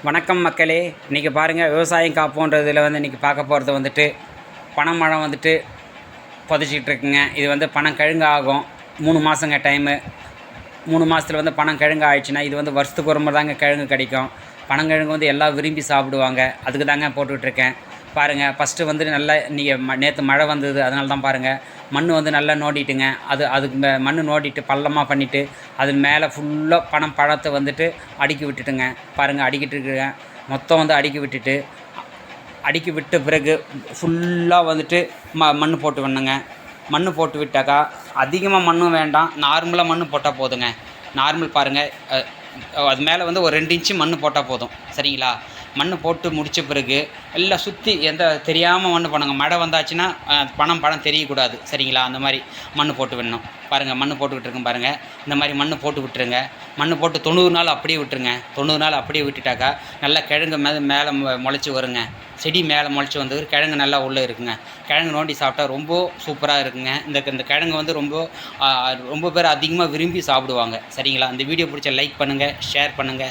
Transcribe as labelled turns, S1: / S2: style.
S1: வணக்கம் மக்களே. இன்றைக்கி பாருங்கள், விவசாயம் காப்போன்றதில் இன்றைக்கி பார்க்க போகிறது பனைமரம் புதைச்சிக்கிட்டு இருக்குங்க. இது பனம் கழுங்கு ஆகும். 3 மாதங்க டைமு. 3 மாதத்தில் பனம் கழுங்கு ஆயிடுச்சுன்னா இது வருஷத்துக்கு ஒரு முறை தாங்க கிழங்கு கிடைக்கும். பனங்கிழங்கு எல்லாம் விரும்பி சாப்பிடுவாங்க. அதுக்கு தாங்க போட்டுட்ருக்கேன். பாருங்கள், ஃபஸ்ட்டு நல்லா நீங்கள் நேற்று மழை வந்தது, அதனால தான் பாருங்கள் மண் நல்லா நோண்டிட்டுங்க. அதுக்கு மண் நோண்டிட்டு பள்ளமாக பண்ணிவிட்டு அது மேலே ஃபுல்லாக பழத்தை அடுக்கி விட்டுட்டுங்க. பாருங்கள், அடிக்கிட்டு இருக்கிறேன். மொத்தம் அடுக்கி விட்டுட்டு அடுக்கி விட்ட பிறகு ஃபுல்லாக மண் போட்டு விடணுங்க. மண் போட்டு விட்டாக்கா அதிகமாக மண்ணும் வேண்டாம், நார்மலாக மண் போட்டால் போதுங்க. நார்மல் பாருங்கள், அது மேலே ஒரு 2 இன்ச்சு மண் போட்டால் போதும். சரிங்களா? மண் போட்டு முடித்த பிறகு எல்லாம் சுற்றி தெரியாமல் மண் பண்ணுங்க. மழை வந்தாச்சுன்னா பழம் தெரியக்கூடாது. சரிங்களா? அந்த மாதிரி மண் போட்டு விடணும். பாருங்கள், மண் போட்டு விட்டுருக்கேன் பாருங்கள். இந்த மாதிரி மண் போட்டு விட்டுருங்க. மண் போட்டு 90 நாள் அப்படியே விட்டுருங்க. 90 நாள் அப்படியே விட்டுட்டாக்கா நல்லா கிழங்கு மேலே முளைச்சி வருங்க. செடி மேலே முளைச்சி வந்து கிழங்கு நல்லா உள்ளே இருக்குங்க. கிழங்கு நோண்டி சாப்பிட்டா ரொம்ப சூப்பராக இருக்குங்க. இந்த கிழங்கு ரொம்ப பேர் அதிகமாக விரும்பி சாப்பிடுவாங்க. சரிங்களா? இந்த வீடியோ பிடிச்ச லைக் பண்ணுங்கள், ஷேர் பண்ணுங்கள்.